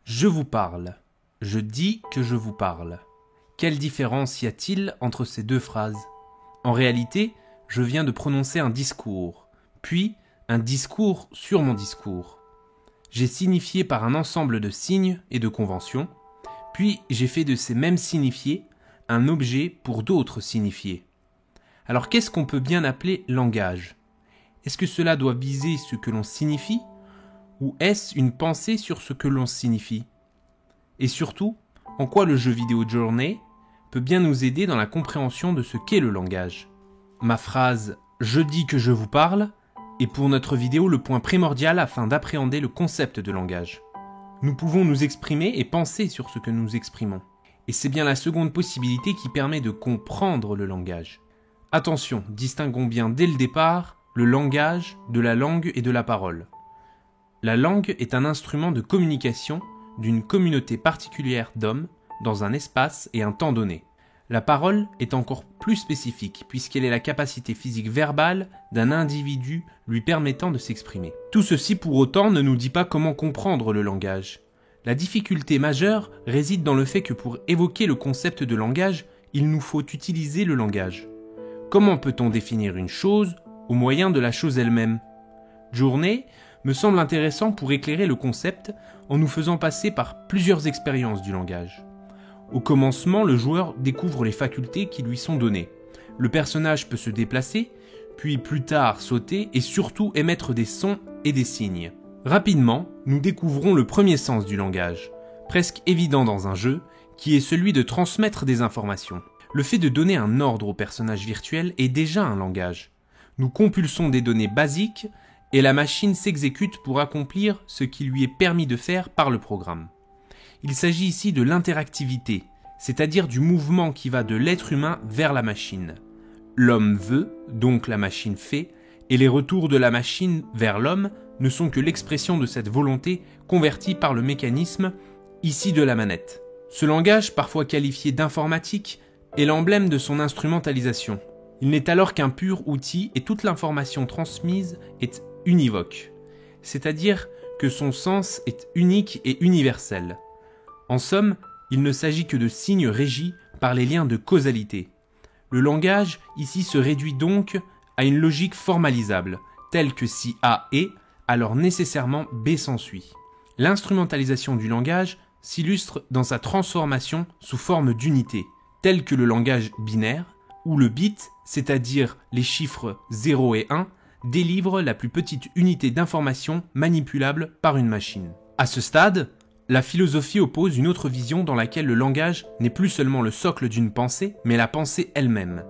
Je vous parle. Je dis que je vous parle. Quelle différence y a-t-il entre ces deux phrases ? En réalité, je viens de prononcer un discours, puis un discours sur mon discours. J'ai signifié par un ensemble de signes et de conventions, puis j'ai fait de ces mêmes signifiés un objet pour d'autres signifiés. Alors qu'est-ce qu'on peut bien appeler langage ? Est-ce que cela doit viser ce que l'on signifie ? Ou est-ce une pensée sur ce que l'on signifie ? Et surtout, en quoi le jeu vidéo Journey peut bien nous aider dans la compréhension de ce qu'est le langage ? Ma phrase « Je dis que je vous parle » est pour notre vidéo le point primordial afin d'appréhender le concept de langage. Nous pouvons nous exprimer et penser sur ce que nous exprimons. Et c'est bien la seconde possibilité qui permet de comprendre le langage. Attention, distinguons bien dès le départ le langage de la langue et de la parole. La langue est un instrument de communication d'une communauté particulière d'hommes dans un espace et un temps donné. La parole est encore plus spécifique puisqu'elle est la capacité physique verbale d'un individu lui permettant de s'exprimer. Tout ceci pour autant ne nous dit pas comment comprendre le langage. La difficulté majeure réside dans le fait que pour évoquer le concept de langage, il nous faut utiliser le langage. Comment peut-on définir une chose au moyen de la chose elle-même ? Journey me semble intéressant pour éclairer le concept en nous faisant passer par plusieurs expériences du langage. Au commencement, le joueur découvre les facultés qui lui sont données. Le personnage peut se déplacer, puis plus tard sauter et surtout émettre des sons et des signes. Rapidement, nous découvrons le premier sens du langage, presque évident dans un jeu, qui est celui de transmettre des informations. Le fait de donner un ordre au personnage virtuel est déjà un langage. Nous compulsons des données basiques et la machine s'exécute pour accomplir ce qui lui est permis de faire par le programme. Il s'agit ici de l'interactivité, c'est-à-dire du mouvement qui va de l'être humain vers la machine. L'homme veut, donc la machine fait, et les retours de la machine vers l'homme ne sont que l'expression de cette volonté convertie par le mécanisme, ici de la manette. Ce langage, parfois qualifié d'informatique, est l'emblème de son instrumentalisation. Il n'est alors qu'un pur outil et toute l'information transmise est univoque, c'est-à-dire que son sens est unique et universel. En somme, il ne s'agit que de signes régis par les liens de causalité. Le langage ici se réduit donc à une logique formalisable, telle que si A est, alors nécessairement B s'ensuit. L'instrumentalisation du langage s'illustre dans sa transformation sous forme d'unité, telle que le langage binaire, où le bit, c'est-à-dire les chiffres 0 et 1, délivre la plus petite unité d'information manipulable par une machine. À ce stade, la philosophie oppose une autre vision dans laquelle le langage n'est plus seulement le socle d'une pensée, mais la pensée elle-même.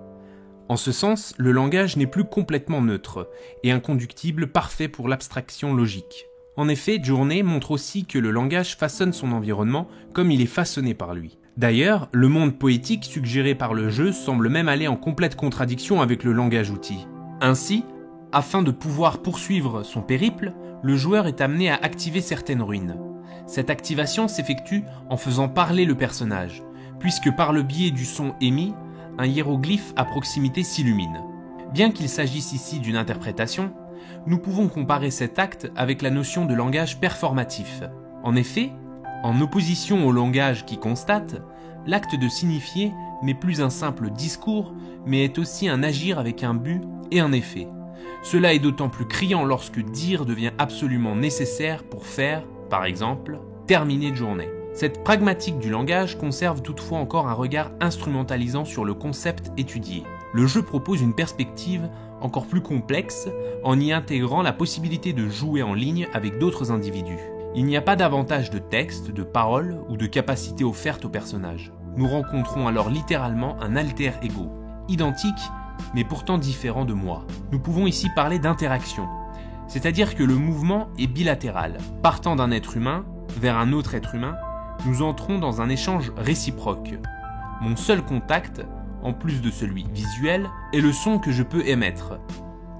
En ce sens, le langage n'est plus complètement neutre et un conductible parfait pour l'abstraction logique. En effet, Journey montre aussi que le langage façonne son environnement comme il est façonné par lui. D'ailleurs, le monde poétique suggéré par le jeu semble même aller en complète contradiction avec le langage-outil. Ainsi, afin de pouvoir poursuivre son périple, le joueur est amené à activer certaines ruines. Cette activation s'effectue en faisant parler le personnage, puisque par le biais du son émis, un hiéroglyphe à proximité s'illumine. Bien qu'il s'agisse ici d'une interprétation, nous pouvons comparer cet acte avec la notion de langage performatif. En effet, en opposition au langage qui constate, l'acte de signifier n'est plus un simple discours, mais est aussi un agir avec un but et un effet. Cela est d'autant plus criant lorsque dire devient absolument nécessaire pour faire, par exemple, terminer une journée. Cette pragmatique du langage conserve toutefois encore un regard instrumentalisant sur le concept étudié. Le jeu propose une perspective encore plus complexe en y intégrant la possibilité de jouer en ligne avec d'autres individus. Il n'y a pas davantage de texte, de paroles ou de capacités offertes au personnage. Nous rencontrons alors littéralement un alter ego, identique mais pourtant différent de moi. Nous pouvons ici parler d'interaction, c'est-à-dire que le mouvement est bilatéral. Partant d'un être humain vers un autre être humain, nous entrons dans un échange réciproque. Mon seul contact, en plus de celui visuel, est le son que je peux émettre.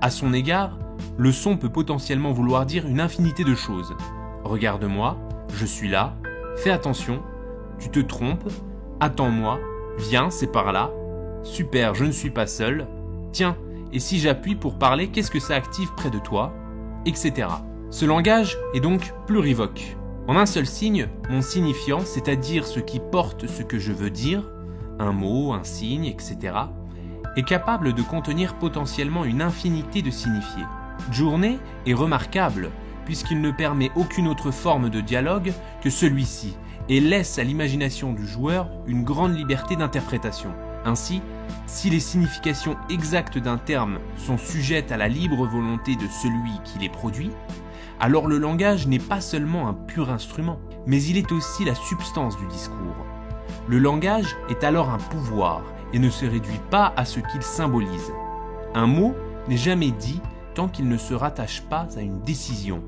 À son égard, le son peut potentiellement vouloir dire une infinité de choses. Regarde-moi, je suis là, fais attention, tu te trompes, attends-moi, viens, c'est par là, super, je ne suis pas seul, tiens, et si j'appuie pour parler, qu'est-ce que ça active près de toi, etc. Ce langage est donc plurivoque. En un seul signe, mon signifiant, c'est-à-dire ce qui porte ce que je veux dire, un mot, un signe, etc., est capable de contenir potentiellement une infinité de signifiés. Journée est remarquable, puisqu'il ne permet aucune autre forme de dialogue que celui-ci, et laisse à l'imagination du joueur une grande liberté d'interprétation. Ainsi, si les significations exactes d'un terme sont sujettes à la libre volonté de celui qui les produit, alors le langage n'est pas seulement un pur instrument, mais il est aussi la substance du discours. Le langage est alors un pouvoir et ne se réduit pas à ce qu'il symbolise. Un mot n'est jamais dit tant qu'il ne se rattache pas à une décision.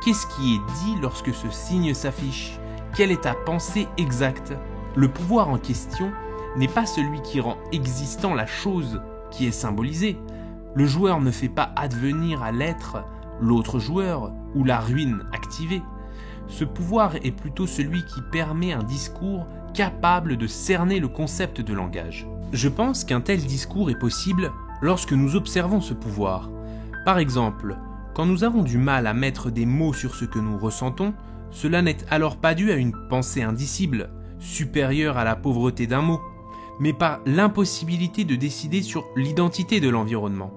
Qu'est-ce qui est dit lorsque ce signe s'affiche ? Quelle est ta pensée exacte ? Le pouvoir en question n'est pas celui qui rend existant la chose qui est symbolisée. Le joueur ne fait pas advenir à l'être l'autre joueur ou la ruine activée. Ce pouvoir est plutôt celui qui permet un discours capable de cerner le concept de langage. Je pense qu'un tel discours est possible lorsque nous observons ce pouvoir. Par exemple, quand nous avons du mal à mettre des mots sur ce que nous ressentons, cela n'est alors pas dû à une pensée indicible, supérieure à la pauvreté d'un mot, mais par l'impossibilité de décider sur l'identité de l'environnement,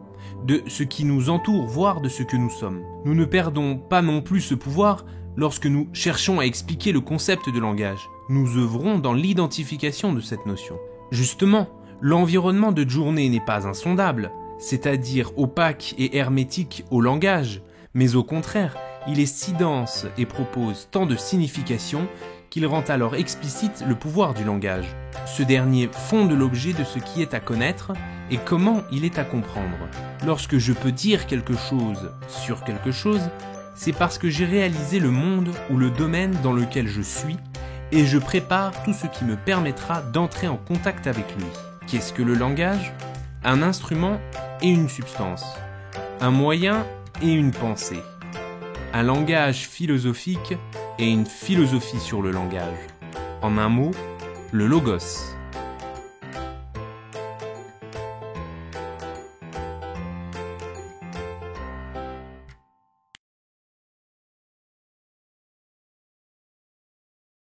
de ce qui nous entoure, voire de ce que nous sommes. Nous ne perdons pas non plus ce pouvoir lorsque nous cherchons à expliquer le concept de langage. Nous œuvrons dans l'identification de cette notion. Justement, l'environnement de Journée n'est pas insondable, c'est-à-dire opaque et hermétique au langage, mais au contraire, il est si dense et propose tant de significations qu'il rend alors explicite le pouvoir du langage. Ce dernier fonde l'objet de ce qui est à connaître et comment il est à comprendre. Lorsque je peux dire quelque chose sur quelque chose, c'est parce que j'ai réalisé le monde ou le domaine dans lequel je suis et je prépare tout ce qui me permettra d'entrer en contact avec lui. Qu'est-ce que le langage ? Un instrument et une substance, un moyen et une pensée, un langage philosophique et une philosophie sur le langage. En un mot, le logos.